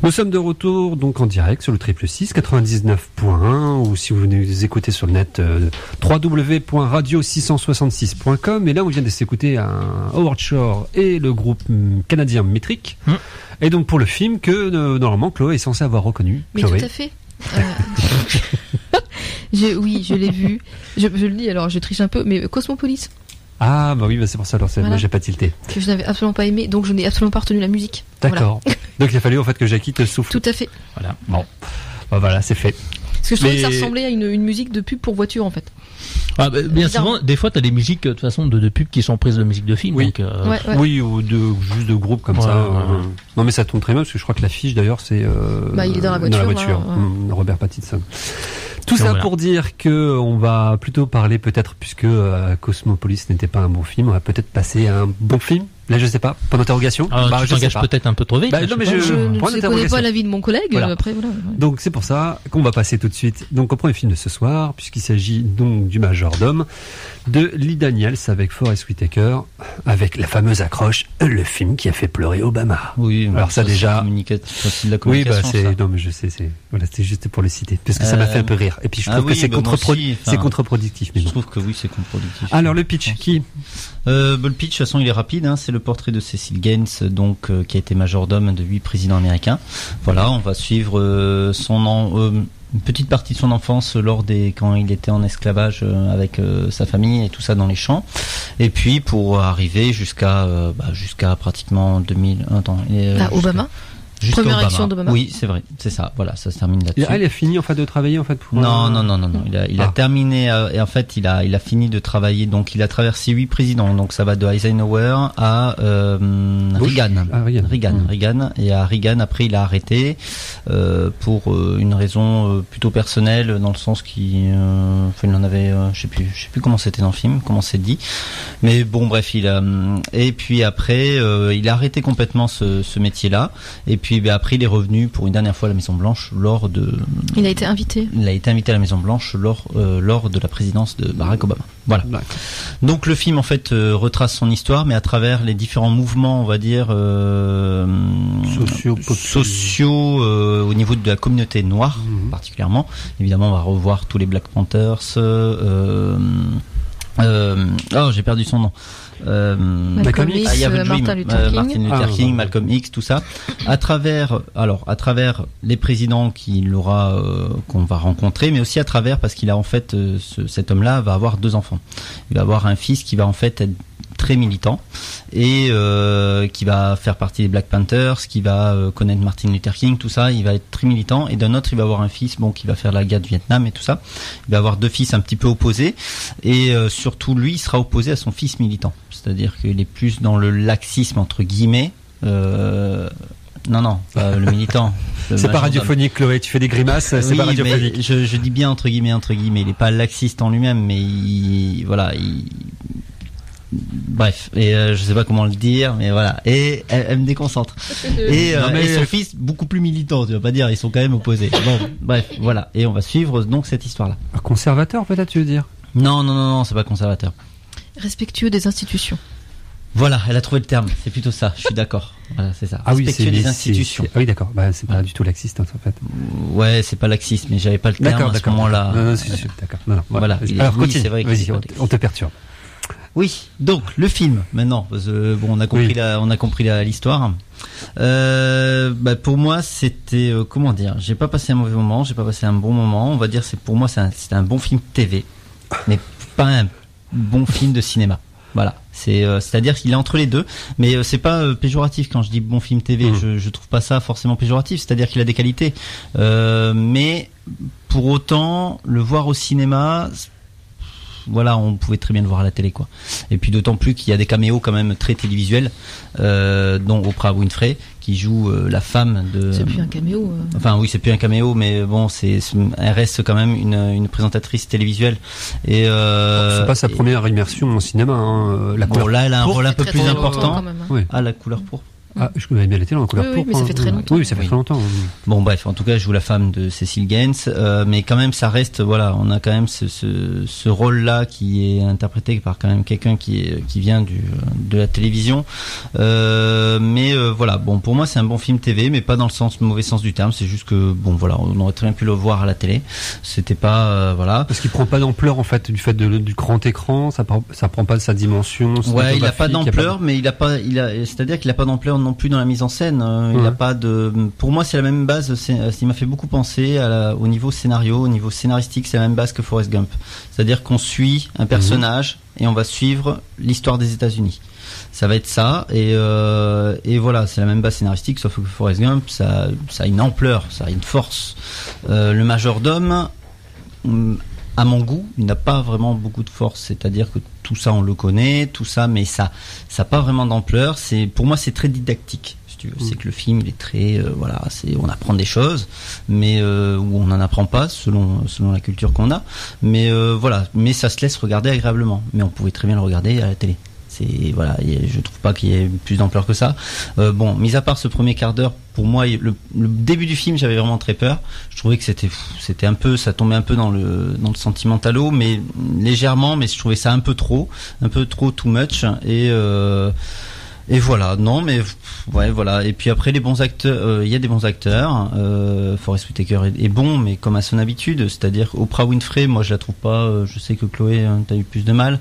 Nous sommes de retour donc en direct sur le 666 99.1 ou si vous nous écoutez sur le net www.radio666.com et là on vient de s'écouter un Howard Shore et le groupe canadien Metric et donc pour le film que normalement Chloé est censée avoir reconnu. Mais Chloé. tout à fait. Oui, je l'ai vu. Je le dis alors, je triche un peu, mais Cosmopolis. Ah bah oui, bah c'est pour ça alors moi j'ai pas tilté. Que je n'avais absolument pas aimé, donc je n'ai absolument pas retenu la musique. D'accord. Voilà. Donc il a fallu en fait que Jackie te souffle. Tout à fait. Voilà. Bon. Bah voilà, c'est fait. Parce que je trouvais que ça ressemblait à une musique de pub pour voiture en fait. Ah bah, bien souvent, des fois t'as des musiques de toute façon de pub qui sont prises de musique de film. Oui, donc, ouais. Oui, ou juste de groupes comme ça. Non mais ça tombe très bien parce que je crois que l'affiche d'ailleurs c'est. Il est dans la voiture. Robert Pattinson. Tout ça pour dire que on va plutôt parler peut-être puisque Cosmopolis n'était pas un bon film, on va peut-être passer à un bon film. Là, je sais pas. Point d'interrogation. Tu t'engages peut-être un peu trop vite. Non, mais je ne connais pas l'avis de mon collègue. Voilà. Après, voilà. Donc, c'est pour ça qu'on va passer tout de suite donc au premier film de ce soir, puisqu'il s'agit donc du Majordome de Lee Daniels avec Forest Whitaker, avec la fameuse accroche, le film qui a fait pleurer Obama. Oui. Alors ça déjà. C'est de la communication. Oui, non, mais je sais, c'était juste pour le citer, parce que ça m'a fait un peu rire. Et puis je trouve que c'est contre-productif. Je trouve que oui, c'est contre-productif. Alors le pitch, qui le pitch, de toute façon, il est rapide. C'est le portrait de Cecil Gaines, donc qui a été majordome de 8 présidents américains. Voilà, on va suivre une petite partie de son enfance quand il était en esclavage avec sa famille et tout ça dans les champs. Et puis pour arriver jusqu'à pratiquement 2000. Obama. Première action d'Obama. Oui, c'est vrai, c'est ça. Voilà, ça se termine là-dessus. Il a fini en fait de travailler en fait pour. Non. Il a terminé et en fait il a fini de travailler. Donc il a traversé 8 présidents. Donc ça va de Eisenhower à Reagan. Reagan. Et à Reagan après il a arrêté pour une raison plutôt personnelle dans le sens qu'il il en avait je sais plus comment c'était dans le film, comment c'est dit. Mais bon bref et puis après il a arrêté complètement ce métier-là. Et puis après il est revenu pour une dernière fois à la Maison Blanche Il a été invité. Il a été invité à la Maison Blanche lors de la présidence de Barack Obama. Voilà. D'accord. Donc le film en fait retrace son histoire, mais à travers les différents mouvements, on va dire sociaux au niveau de la communauté noire, particulièrement. Évidemment, on va revoir tous les Black Panthers. J'ai perdu son nom. Malcolm X, Martin Luther King, Malcolm X, tout ça. À travers les présidents qu'on va rencontrer, mais aussi à travers parce qu'il a en fait cet homme-là va avoir 2 enfants. Il va avoir un fils qui va en fait être très militant et qui va faire partie des Black Panthers, qui va connaître Martin Luther King, tout ça, il va être très militant. Et d'un autre, il va avoir un fils qui va faire la guerre du Vietnam et tout ça. Il va avoir 2 fils un petit peu opposés et surtout lui, il sera opposé à son fils militant. C'est-à-dire qu'il est plus dans le laxisme entre guillemets. Non, pas le militant. C'est pas radiophonique, Chloé. Tu fais des grimaces. C'est pas radiophonique. Mais je dis bien entre guillemets. Il est pas laxiste en lui-même, mais bref, et je sais pas comment le dire, mais voilà. Et elle me déconcentre. Et son fils beaucoup plus militant. Tu vas pas dire, ils sont quand même opposés. Bon, bref, voilà. Et on va suivre donc cette histoire-là. Un conservateur, peut-être, tu veux dire? Non, c'est pas conservateur. Respectueux des institutions. Voilà, elle a trouvé le terme. C'est plutôt ça. Je suis d'accord. Voilà, c'est ça. Respectueux des institutions. Oui, d'accord. C'est pas du tout laxiste en fait. Ouais, c'est pas laxiste, mais j'avais pas le terme à ce moment-là. Non, c'est d'accord. Non, voilà. Alors continue. C'est vrai. Vas-y, on te perturbe. Oui, donc le film maintenant, parce que, on a compris l'histoire. Pour moi, c'était comment dire, j'ai pas passé un mauvais moment, j'ai pas passé un bon moment. On va dire, c'était un bon film TV, mais pas un bon film de cinéma. Voilà, c'est-à-dire qu'il est entre les deux, mais c'est pas péjoratif quand je dis bon film TV. Je trouve pas ça forcément péjoratif. C'est-à-dire qu'il a des qualités, mais pour autant le voir au cinéma. Voilà, on pouvait très bien le voir à la télé, quoi. Et puis d'autant plus qu'il y a des caméos quand même très télévisuels, dont Oprah Winfrey qui joue la femme de. C'est plus un caméo. Enfin oui, c'est plus un caméo, mais bon, elle reste quand même une présentatrice télévisuelle. Et c'est pas sa première immersion au cinéma. La couleur là, elle a un rôle un peu plus important. Quand même, hein. Ah, la couleur pourpre. Ah, je connais bien la télé en couleur pourpre. Oui, mais ça fait très longtemps. Oui, ça fait très longtemps. Bon, bref, en tout cas, je joue la femme de Cécile Gaines, mais quand même, ça reste, voilà, on a quand même ce rôle-là qui est interprété par quand même quelqu'un qui vient de la télévision. Mais voilà, bon, pour moi, c'est un bon film TV, mais pas dans le mauvais sens du terme. C'est juste que, bon, voilà, on aurait très bien pu le voir à la télé. C'était pas, voilà. Parce qu'il prend pas d'ampleur en fait du fait du grand écran, ça prend pas de sa dimension. Ouais, il a pas d'ampleur, mais c'est-à-dire qu'il a pas d'ampleur non plus dans la mise en scène. Il a pas de. Pour moi, c'est la même base. Il m'a fait beaucoup penser au niveau scénario, au niveau scénaristique, c'est la même base que Forrest Gump. C'est-à-dire qu'on suit un personnage et on va suivre l'histoire des États-Unis. Ça va être ça, et voilà, c'est la même base scénaristique, sauf que Forrest Gump, ça a une ampleur, ça a une force. Le majordome, à mon goût, il n'a pas vraiment beaucoup de force, c'est-à-dire que tout ça on le connaît, tout ça, mais ça n'a pas vraiment d'ampleur. Pour moi, c'est très didactique. Si tu veux. C'est que le film, il est très, voilà, on apprend des choses, mais où on n'en apprend pas selon la culture qu'on a. Mais voilà, mais ça se laisse regarder agréablement. Mais on pouvait très bien le regarder à la télé. Voilà, je trouve pas qu'il y ait plus d'ampleur que ça. Bon, mis à part ce premier quart d'heure, pour moi, le début du film, j'avais vraiment très peur. Je trouvais que c'était un peu, ça tombait un peu dans le sentimentalo, mais légèrement, mais je trouvais ça un peu trop too much. Et voilà, non, mais ouais, voilà. Et puis après, les bons acteurs, il y a des bons acteurs. Forest Whitaker est bon, mais comme à son habitude, c'est-à-dire Oprah Winfrey, moi je la trouve pas. Je sais que Chloé, t'as eu plus de mal.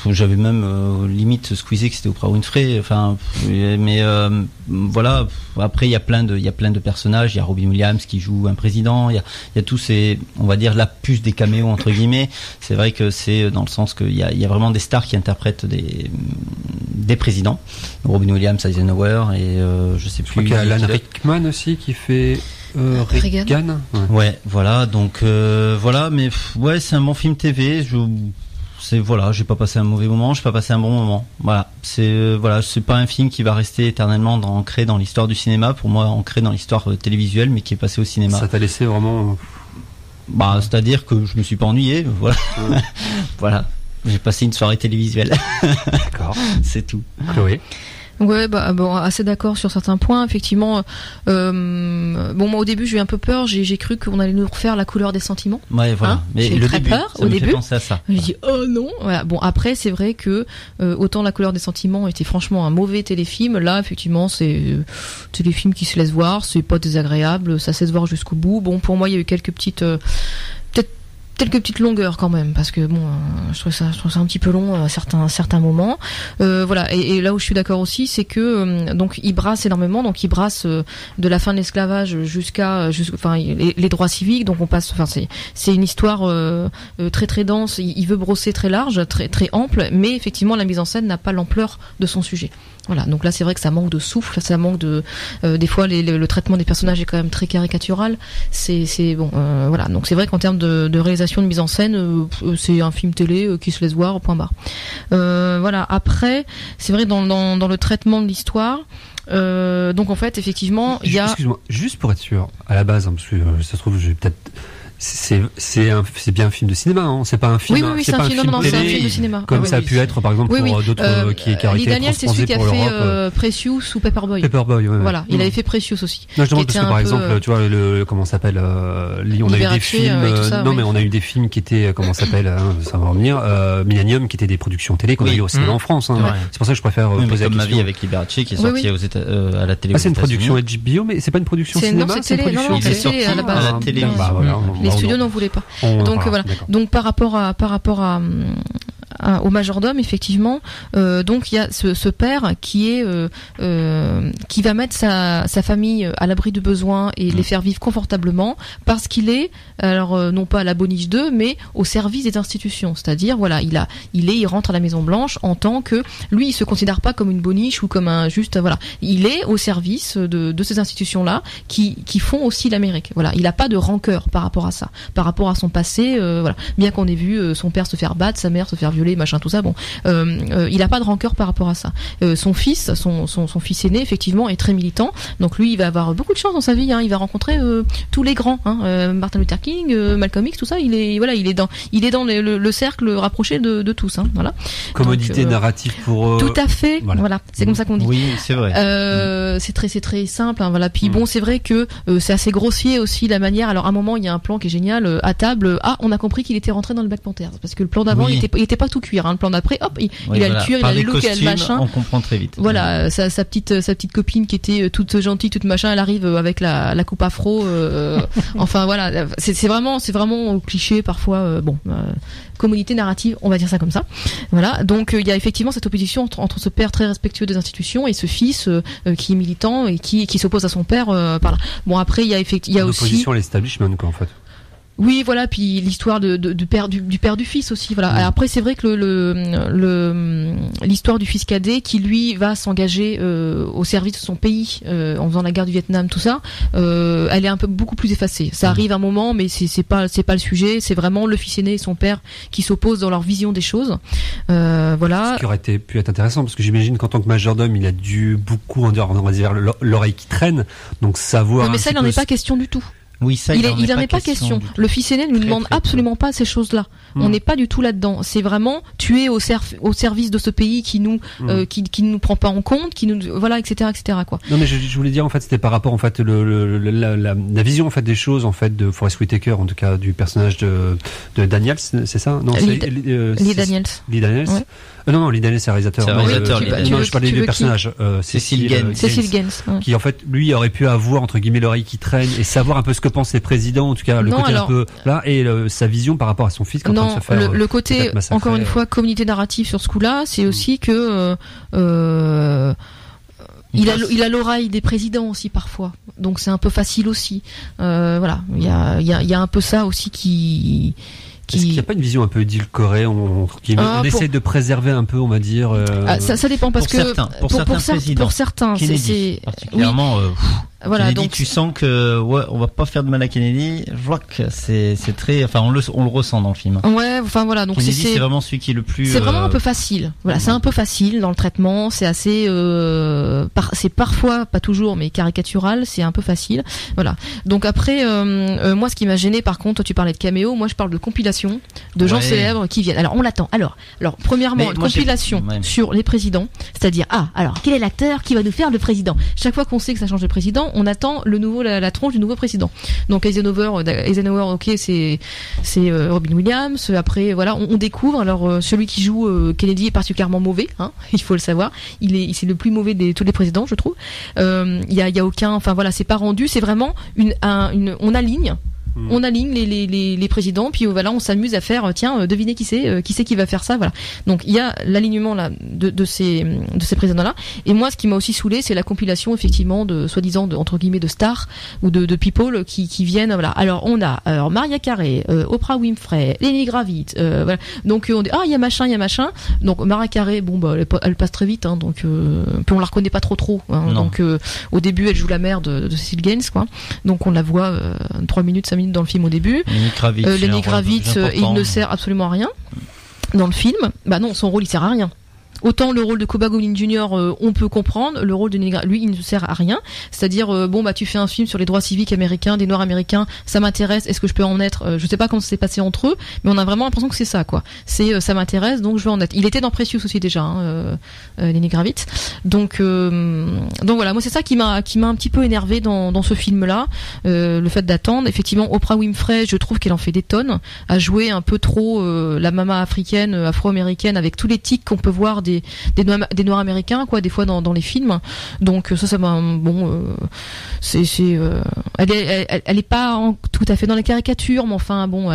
J'avais même limite squeezé que c'était Oprah Winfrey. Enfin, mais voilà. Après, il y a plein de personnages. Il y a Robin Williams qui joue un président. Il y a tous ces, on va dire, la puce des caméos entre guillemets. C'est vrai que c'est dans le sens qu'il y a vraiment des stars qui interprètent des présidents. Robin Williams, Eisenhower et je sais plus. Je crois qu'il y a Alan Rickman aussi qui fait Reagan. Ouais, voilà. Donc voilà, mais ouais, c'est un bon film TV. Voilà, j'ai pas passé un mauvais moment, j'ai pas passé un bon moment. Voilà, c'est pas un film qui va rester éternellement ancré dans l'histoire du cinéma. Pour moi, ancré dans l'histoire télévisuelle, mais qui est passé au cinéma. Ça t'a laissé vraiment. C'est-à-dire que je me suis pas ennuyé. Voilà, voilà. J'ai passé une soirée télévisuelle. D'accord. C'est tout. Chloé. Ouais, bon, assez d'accord sur certains points. Effectivement, moi au début j'ai eu un peu peur. J'ai cru qu'on allait nous refaire La couleur des sentiments. Ouais, voilà. Hein, mais j'ai eu très peur au début. Fait penser à ça. J'ai dit oh non. Voilà. Bon, après c'est vrai que autant La couleur des sentiments était franchement un mauvais téléfilm. Là, effectivement, c'est téléfilm qui se laisse voir. C'est pas désagréable. Ça se laisse voir jusqu'au bout. Bon, pour moi, il y a eu quelques petites longueurs quand même, parce que bon, je trouve ça un petit peu long à certains moments. Voilà, et là où je suis d'accord aussi, c'est que donc il brasse énormément, donc il brasse de la fin de l'esclavage jusqu'à les droits civiques. Donc on passe, c'est une histoire très très dense. Il veut brosser très large, très très ample, mais effectivement la mise en scène n'a pas l'ampleur de son sujet. Voilà, donc là c'est vrai que ça manque de souffle, ça manque de des fois le traitement des personnages est quand même très caricatural. C'est bon, voilà, donc c'est vrai qu'en termes de réalisation, de mise en scène, c'est un film télé qui se laisse voir au point barre. Voilà, après c'est vrai dans le traitement de l'histoire. Donc en fait effectivement il y a. Excuse-moi, juste pour être sûr, à la base, parce que ça se trouve je vais peut-être. C'est bien un film de cinéma, hein. C'est pas un film. Oui, c'est un film de cinéma. Comme ça a pu être, par exemple, pour d'autres qui a été Daniel, c'est celui qui a fait Precious ou Paperboy. Paperboy, ouais. Voilà, il avait fait Precious aussi. Non, je demande parce que par exemple, tu vois, comment ça s'appelle, on a eu des films, mais on a eu des films qui étaient, comment ça s'appelle, ça va revenir, Millennium, qui étaient des productions télé qu'on a eu au cinéma en France, hein. C'est pour ça que je préfère poser la question. Comme Ma vie avec Liberace, qui est sorti à la télé. C'est une production HBO, mais c'est pas une production cinéma, c'est une production télé à la base. À la télé. Les studios n'en voulaient pas. Donc voilà. Donc par rapport au majordome, effectivement, donc il y a ce père qui va mettre sa famille à l'abri de besoin et les faire vivre confortablement parce qu'il est, alors non pas à la boniche d'eux, mais au service des institutions. C'est-à-dire, voilà, il rentre à la Maison Blanche en tant que, lui, il se considère pas comme une boniche ou comme il est au service de ces institutions-là qui font aussi l'Amérique. Voilà, il a pas de rancœur par rapport à ça, par rapport à son passé. Voilà, bien qu'on ait vu son père se faire battre, sa mère se faire violer, violé, machin, tout ça. Bon, il a pas de rancœur par rapport à ça. Son fils, son fils aîné, effectivement, est très militant. Donc lui, il va avoir beaucoup de chance dans sa vie. Hein. Il va rencontrer tous les grands, Martin Luther King, Malcolm X, tout ça. Il est dans le cercle rapproché de tous. Hein. Voilà. Commodité narrative pour. Tout à fait. Voilà. C'est comme ça qu'on dit. Oui, c'est vrai. C'est très simple. Hein, voilà. Puis bon, c'est vrai que c'est assez grossier aussi la manière. Alors à un moment, il y a un plan qui est génial à table. On a compris qu'il était rentré dans le Black Panther parce que le plan d'avant, il était pas tout cuir. Hein. Le plan d'après, hop, il a le cuir, il a le look, il a le machin. On comprend très vite. Voilà, sa petite copine qui était toute gentille, toute machin, elle arrive avec la coupe afro. Enfin voilà, c'est vraiment cliché parfois. Commodité narrative, on va dire ça comme ça. Voilà, donc il y a effectivement cette opposition entre ce père très respectueux des institutions et ce fils qui est militant et qui s'oppose à son père par là. Bon après il y a aussi opposition à l'establishment quoi en fait. Oui, voilà, puis l'histoire du père du fils aussi, voilà. Alors après, c'est vrai que l'histoire du fils cadet qui lui va s'engager au service de son pays en faisant la guerre du Vietnam, tout ça, elle est beaucoup plus effacée. Ça arrive un moment, mais c'est pas le sujet. C'est vraiment le fils aîné et son père qui s'opposent dans leur vision des choses. Voilà. Ce qui aurait pu être intéressant parce que j'imagine qu'en tant que majordome, il a dû beaucoup on va dire l'oreille qui traîne, donc savoir. Non, mais ça, il n'en est pas question du tout. Oui, ça, il en est pas question. Le fils aîné ne nous demande absolument pas ces choses-là. On n'est pas du tout là-dedans. C'est vraiment tu es au service de ce pays qui nous qui nous prend pas en compte, qui nous voilà, etc. quoi. Non mais je voulais dire en fait c'était par rapport en fait la vision en fait des choses en fait de Forest Whitaker, en tout cas du personnage de Daniels, c'est ça? Non, Lee Daniels. Lee Daniels. Ouais. Non, Lee Daniels c'est réalisateur. Non, je parlais du personnage. Cécile Gaines. Qui en fait lui aurait pu avoir entre guillemets l'oreille qui traîne et savoir un peu ce que pensent les présidents, en tout cas le côté un peu là et sa vision par rapport à son fils. Non, le côté encore une fois communauté narrative sur ce coup-là, c'est aussi que il a l'oreille des présidents aussi parfois, donc c'est un peu facile aussi. Voilà, il y a un peu ça aussi qui. Est-ce qu'il n'y a pas une vision un peu édulcorée? On essaie de préserver un peu, on va dire. Ça dépend parce que pour certains, c'est particulièrement. Oui. Voilà, Kennedy, donc tu sens que on va pas faire de mal à Kennedy. Je vois que c'est très, enfin on le ressent dans le film. Ouais, enfin voilà, donc Kennedy, c'est vraiment celui qui est le plus. C'est vraiment un peu facile. Voilà, c'est un peu facile dans le traitement. C'est assez, c'est parfois, pas toujours, mais caricatural. C'est un peu facile. Voilà. Donc après, moi, ce qui m'a gêné, par contre, toi, tu parlais de caméo. Moi, je parle de compilation de gens célèbres qui viennent. Alors on l'attend. Alors premièrement, compilation sur les présidents, c'est-à-dire alors quel est l'acteur qui va nous faire le président? Chaque fois qu'on sait que ça change de président, on attend la tronche du nouveau président. Donc Eisenhower, ok, c'est Robin Williams. Après, voilà, on découvre. Alors celui qui joue Kennedy est particulièrement mauvais, hein, il faut le savoir. C'est le plus mauvais de tous les présidents, je trouve. Il y a aucun, enfin voilà, c'est pas rendu. C'est vraiment on aligne. On aligne les présidents, puis voilà, on s'amuse à faire devinez qui c'est qui va faire ça, voilà. Donc il y a l'alignement là de ces présidents là. Et moi, ce qui m'a aussi saoulé, c'est la compilation effectivement de soi-disant entre guillemets de stars ou de people qui viennent, voilà. Alors on a Mariah Carey, Oprah Winfrey, Lenny Kravitz, voilà. Donc on dit il y a machin. Donc Mariah Carey, bon bah elle passe très vite, hein, donc puis on la reconnaît pas trop, hein, donc au début elle joue la mère de Cécile Gaines, quoi. Donc on la voit 3 minutes, 5 minutes dans le film au début. Lenny Kravitz, il ne sert absolument à rien dans le film. Bah non, son rôle il sert à rien. Autant le rôle de Cuba Gooding Jr. On peut comprendre, le rôle de Lenny Kravitz, lui, il ne sert à rien. C'est-à-dire, tu fais un film sur les droits civiques américains, des Noirs américains, ça m'intéresse. Est-ce que je peux en être Je sais pas comment ça s'est passé entre eux, mais on a vraiment l'impression que c'est ça, quoi. C'est ça m'intéresse, donc je veux en être. Il était dans Precious aussi déjà, Lenny Kravitz. Donc voilà, moi c'est ça qui m'a un petit peu énervé dans ce film-là, le fait d'attendre. Effectivement, Oprah Winfrey, je trouve qu'elle en fait des tonnes, à jouer un peu trop la maman africaine, afro-américaine, avec tous les tics qu'on peut voir des noirs américains, quoi, des fois dans les films. Donc ça m'a elle est pas tout à fait dans les caricatures, mais enfin bon,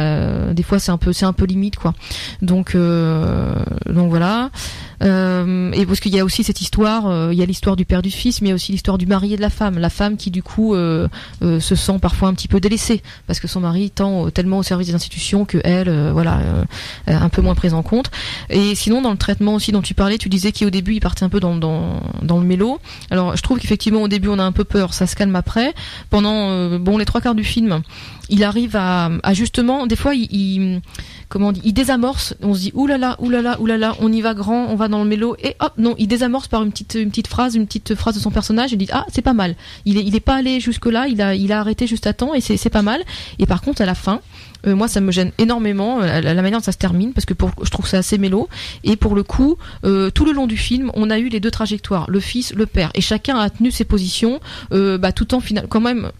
des fois c'est un peu limite, quoi. Donc voilà. Et parce qu'il y a aussi cette histoire, il y a l'histoire du père du fils, mais il y a aussi l'histoire du mari et de la femme qui du coup se sent parfois un petit peu délaissée parce que son mari tend tellement au service des institutions que elle, un peu moins prise en compte. Et sinon dans le traitement aussi dont tu parlais, tu disais qu'au début il partait un peu dans le mélo. Alors je trouve qu'effectivement au début on a un peu peur, ça se calme après. Pendant les 3/4 du film, il arrive à justement, des fois il désamorce, on se dit oulala, on y va grand, on va dans le mélo, et hop, non, il désamorce par une petite phrase de son personnage, et dit ah c'est pas mal, il est pas allé jusque là, il a arrêté juste à temps, et c'est pas mal. Et par contre à la fin, moi ça me gêne énormément la manière dont ça se termine, parce que je trouve ça assez mélo, et pour le coup tout le long du film on a eu les deux trajectoires, le fils, le père, et chacun a tenu ses positions tout en final quand même.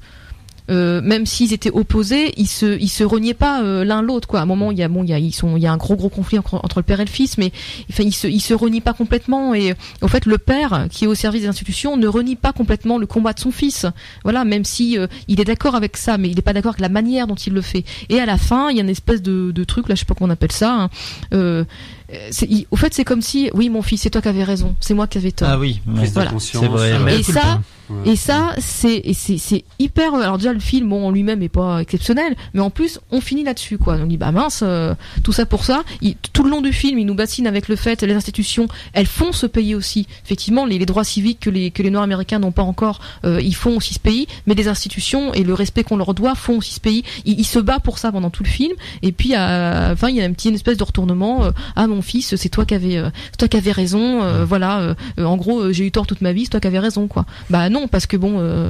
Même s'ils étaient opposés, ils se reniaient pas l'un l'autre, quoi. À un moment, il y a un gros conflit entre le père et le fils, mais enfin ils se renient pas complètement. Et en fait, le père qui est au service des institutions ne renie pas complètement le combat de son fils. Voilà, même si il est d'accord avec ça, mais il est pas d'accord avec la manière dont il le fait. Et à la fin, il y a une espèce de truc là, je sais pas comment on appelle ça. Au fait, c'est comme si, oui, mon fils, c'est toi qui avais raison, c'est moi qui avais tort. Ah oui, voilà. C'est vrai. Et ça, c'est hyper. Alors déjà, le film, en lui-même est pas exceptionnel, mais en plus, on finit là-dessus, quoi. On dit bah mince, tout ça pour ça. Tout le long du film, il nous bassine avec le fait, les institutions, elles font ce pays aussi. Effectivement, les droits civiques que les Noirs américains n'ont pas encore, ils font aussi ce pays, mais les institutions et le respect qu'on leur doit font aussi ce pays. Il se bat pour ça pendant tout le film. Et puis, à la fin, il y a une espèce de retournement. Ah mon fils, c'est toi qui avais raison. En gros, j'ai eu tort toute ma vie, c'est toi qui avais raison, quoi. Bah non, parce que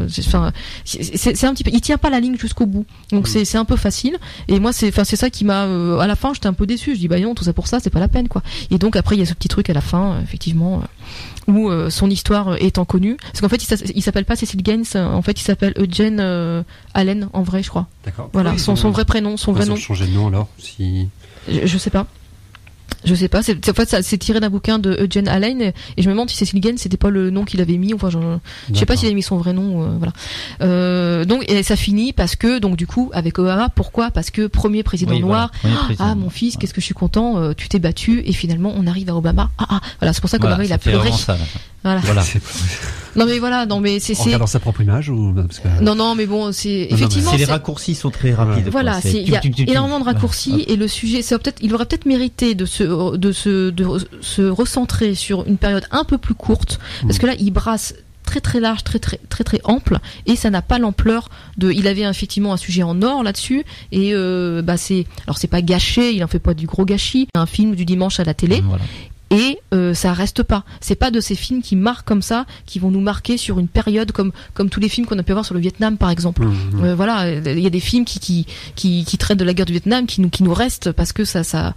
c'est un petit peu, il tient pas la ligne jusqu'au bout, donc c'est un peu facile. Et moi c'est ça qui m'a à la fin j'étais un peu déçu, je dis bah non, tout ça pour ça c'est pas la peine, quoi. Et donc après il y a ce petit truc à la fin effectivement où son histoire étant connue, parce qu'en fait il s'appelle pas Cecil Gaines, en fait il s'appelle Eugene Allen en vrai, je crois. D'accord. Voilà, oui, son vrai prénom, son vrai nom. Changer de nom alors si je sais pas. En fait, ça c'est tiré d'un bouquin de Eugene Allen, et je me demande si Cecil Gaines c'était pas le nom qu'il avait mis. Enfin, je sais pas s'il avait mis son vrai nom. Voilà. Donc, et ça finit parce que, donc du coup, avec Obama, pourquoi ? Parce que premier président noir. Ah, mon fils, qu'est-ce que je suis content. Tu t'es battu, et finalement, on arrive à Obama. Voilà, c'est pour ça qu'Obama il a pleuré. Voilà. Non mais voilà, c'est. En regardant sa propre image ou parce que... Non, mais bon, c'est effectivement. Les raccourcis sont très rapides. Voilà, il y a énormément de raccourcis, et le sujet, il aurait peut-être mérité de se recentrer sur une période un peu plus courte, parce que là, il brasse très très large, très ample, et ça n'a pas l'ampleur de. Il avait effectivement un sujet en or là-dessus, et c'est pas gâché, il en fait pas du gros gâchis. Un film du dimanche à la télé. Voilà. Et ça reste pas. C'est pas de ces films qui marquent comme ça, qui vont nous marquer sur une période comme tous les films qu'on a pu voir sur le Vietnam par exemple. Voilà, il y a des films qui traitent de la guerre du Vietnam qui nous restent parce que ça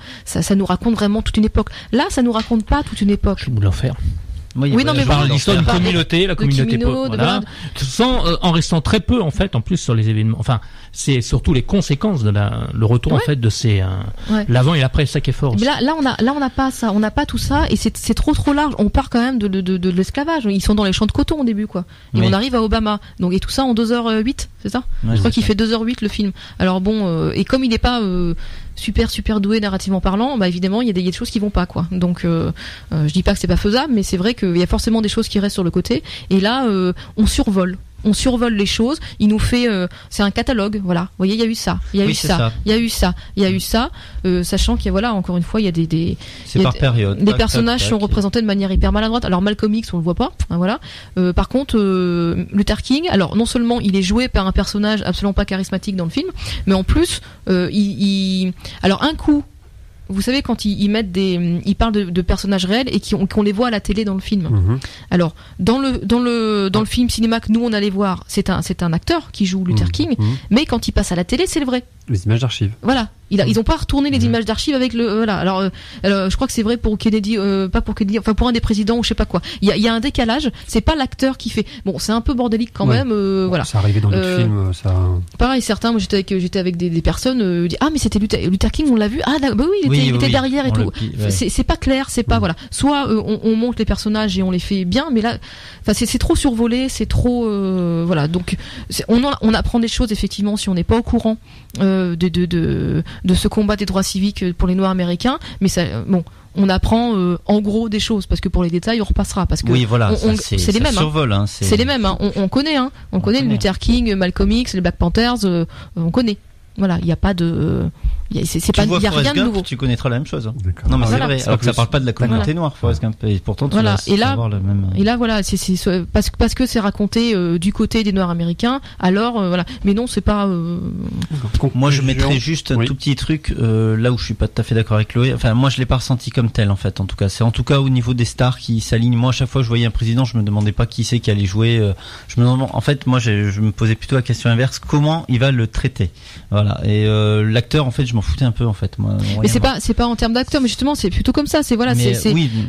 nous raconte vraiment toute une époque. Là, ça nous raconte pas toute une époque. Je voulais en faire. Oui, non, mais voilà, l'histoire d'une communauté, la communauté voilà, en restant très peu en fait, en plus sur les événements. Enfin, c'est surtout les conséquences de le retour en fait de ces l'avant et l'après, ça qui est fort. Mais là, on n'a pas ça, on n'a pas tout ça, et c'est trop large. On part quand même de l'esclavage. Ils sont dans les champs de coton au début, quoi. Et on arrive à Obama. Donc et tout ça en 2h08, c'est ça ? Je crois qu'il fait 2h08 le film. Alors bon, et comme il n'est pas super doué narrativement parlant, bah évidemment il y a des choses qui vont pas, quoi. Donc je dis pas que c'est pas faisable, mais c'est vrai qu'il y a forcément des choses qui restent sur le côté, et là on survole les choses, il nous fait c'est un catalogue, voilà. Vous voyez, il y a eu ça, il y a eu ça, il y a eu ça, il y a eu ça, sachant qu'il y a, voilà, encore une fois, il y a des c'est par période. Les personnages sont représentés de manière hyper maladroite. Alors Malcolm X, on le voit pas, voilà. Par contre Luther King, alors non seulement il est joué par un personnage absolument pas charismatique dans le film, mais en plus alors un coup, vous savez, quand ils parlent de personnages réels et qu'on les voit à la télé dans le film. Alors dans le film cinéma que nous on allait voir, c'est un acteur qui joue Luther King, mais quand il passe à la télé, c'est le vrai. Les images d'archives. Voilà. Ils ont pas retourné les images d'archives avec le, voilà. Alors, je crois que c'est vrai pour Kennedy, pas pour Kennedy, enfin pour un des présidents ou je sais pas quoi. Il y a un décalage. C'est pas l'acteur qui fait. Bon, c'est un peu bordélique quand même, voilà. Ça arrivait dans d'autres films, ça. Pareil, certains, moi j'étais avec des personnes, ah mais c'était Luther King, on l'a vu. Ah bah oui, il était derrière et tout. C'est pas clair, c'est pas, voilà. Soit on monte les personnages et on les fait bien, mais là, enfin c'est trop survolé, c'est trop, voilà. Donc on apprend des choses effectivement si on n'est pas au courant de ce combat des droits civiques pour les Noirs américains, mais ça, bon, on apprend en gros des choses, parce que pour les détails on repassera, parce que oui, voilà, c'est les mêmes. Survole, hein, c'est les mêmes. Hein. On connaît, hein. On connaît Luther King, Malcolm X, les Black Panthers, on connaît. Voilà, il n'y a pas de, il y a rien de nouveau. Tu connaîtras la même chose. Non, mais c'est vrai. Alors que ça parle pas de la communauté noire, Forrest Gump. Et pourtant, tu vas avoir le même. Et là, voilà, c'est parce que c'est raconté du côté des Noirs américains. Alors, voilà. Mais non, c'est pas. Moi, je mettrais juste un tout petit truc là où je suis pas tout à fait d'accord avec Chloé. Enfin, moi, je l'ai pas ressenti comme tel, en fait. En tout cas, c'est en tout cas au niveau des stars qui s'alignent. Moi, à chaque fois, je voyais un président, je me demandais pas qui c'est qui allait jouer. Je me demandais, en fait, moi, je me posais plutôt la question inverse. Comment il va le traiter? Voilà. Et l'acteur, en fait, je m'en foutais un peu, en fait. Moi, mais c'est pas en termes d'acteur, mais justement, c'est plutôt comme ça. C'est voilà, c'est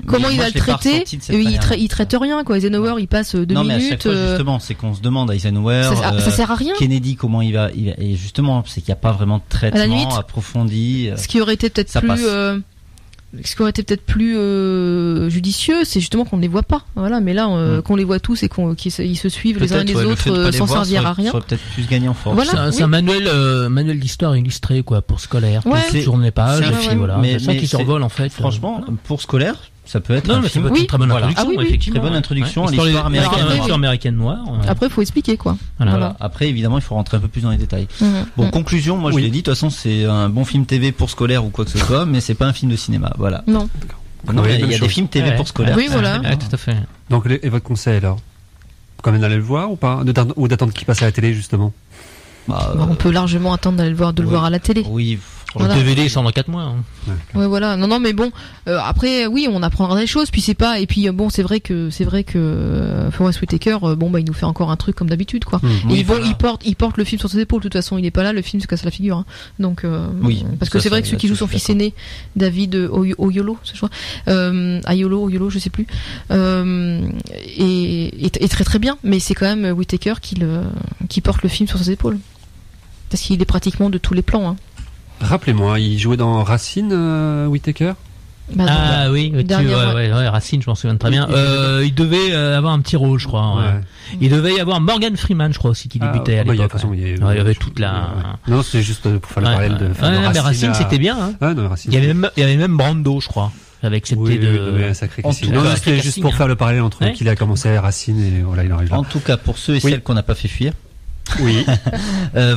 comment il va le traiter. Il traite rien, quoi. Eisenhower, il passe 2 minutes. Non, mais à chaque fois, justement, c'est qu'on se demande à Eisenhower. Ça sert à rien. Kennedy, comment il va, et justement, c'est qu'il n'y a pas vraiment de traitement approfondi. Ce qui aurait été peut-être plus. Ce qui aurait été peut-être plus judicieux, c'est justement qu'on ne les voit pas. Voilà, mais là, qu'on les voit tous et qu'ils se suivent les uns les autres sans servir à rien. Ça aurait peut-être plus gagné en force. Voilà, c'est un manuel d'histoire illustré, quoi, pour scolaire. Ouais. Tourne les pages, et puis voilà. Mais ça qui survole, en fait. Franchement, pour scolaire, ça peut être un film. Une très bonne introduction, effectivement. Très bonne introduction à l'histoire américaine noire. Après, il faut expliquer, quoi. Voilà. Après, évidemment, il faut rentrer un peu plus dans les détails. Bon, conclusion, moi, je l'ai dit, de toute façon, c'est un bon film TV pour scolaire ou quoi que ce soit, mais c'est pas un film de cinéma. Voilà. Non. Il y a des films TV pour scolaire. Oui, voilà. Tout à fait. Donc, et votre conseil, alors? Quand même d'aller le voir ou pas? Ou d'attendre qu'il passe à la télé, justement? On peut largement attendre d'aller le voir à la télé. Oui. Le DVD il sort dans 4 mois. Hein. Ouais, voilà. Non, mais bon. Après, oui, on apprendra des choses. Puis c'est pas. Et puis bon, c'est vrai que Forest Whitaker, il nous fait encore un truc comme d'habitude, quoi. Et il porte le film sur ses épaules. De toute façon, il est pas là. Le film se casse la figure. Hein. Donc, parce que c'est vrai que celui qui joue son fils aîné, David Oyelowo, je crois, Oyelowo, je sais plus, est très très bien. Mais c'est quand même Whitaker qui porte le film sur ses épaules, parce qu'il est pratiquement de tous les plans. Hein. Rappelez-moi, il jouait dans Racine, Whitaker? Oui, Racine, je m'en souviens très bien. Il devait avoir un petit rôle, je crois. Ouais. Il devait y avoir Morgan Freeman, je crois aussi, qui débutait à l'époque. Il y avait toute la. Non, c'était juste pour faire le parallèle de. Mais Racine, c'était bien. Hein. Racine, il y avait même Brando, je crois. Avec cette idée de un sacré casting. Non, c'était juste pour faire le parallèle entre qu'il a commencé à Racine et voilà, il arrive là. En tout cas, pour ceux et celles qu'on n'a pas fait fuir. Oui.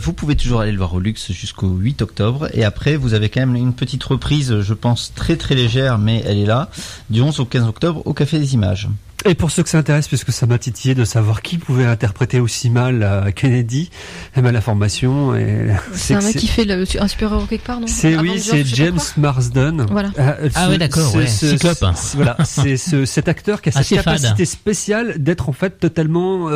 Vous pouvez toujours aller le voir au Luxe jusqu'au 8 octobre. Et après, vous avez quand même une petite reprise, je pense, très très légère, mais elle est là, du 11 au 15 octobre au Café des Images. Et pour ceux que ça intéresse, puisque ça m'a titillé de savoir qui pouvait interpréter aussi mal Kennedy, la formation. C'est un mec qui fait un super-héros quelque part, non? C'est James Marsden. Voilà. Oui, d'accord, Cyclope. Voilà, c'est cet acteur qui a cette capacité spéciale d'être en fait totalement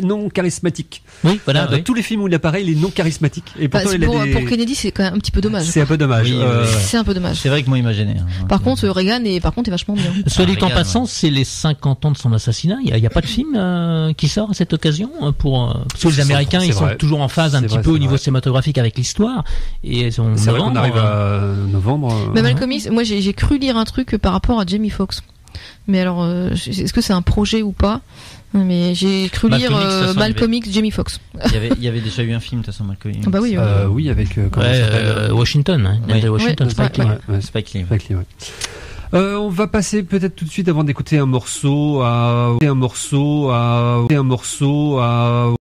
non charismatique. Oui, voilà. Dans tous les films où il apparaît, il est non charismatique. Et pourtant, pour Kennedy, c'est quand même un petit peu dommage. C'est un peu dommage. C'est un peu dommage. C'est vrai que moi, il m'a gêné. Par contre, Reagan est vachement bien. Soit dit en passant, c'est les 50 ans de son assassinat. Il y a pas de film qui sort à cette occasion parce que les Américains ils sont toujours en phase un petit peu au niveau cinématographique avec l'histoire et c'est vrai qu'on arrive à novembre. Mais Malcolm X, moi j'ai cru lire un truc par rapport à Jamie Foxx. Mais alors est-ce que c'est un projet ou pas? Mais j'ai cru lire Malcolm X, Jamie Foxx. Il y avait déjà eu un film de toute façon Malcolm X. Bah oui. Oui, avec Washington. Washington, Spike Lee. On va passer peut-être tout de suite avant d'écouter un morceau à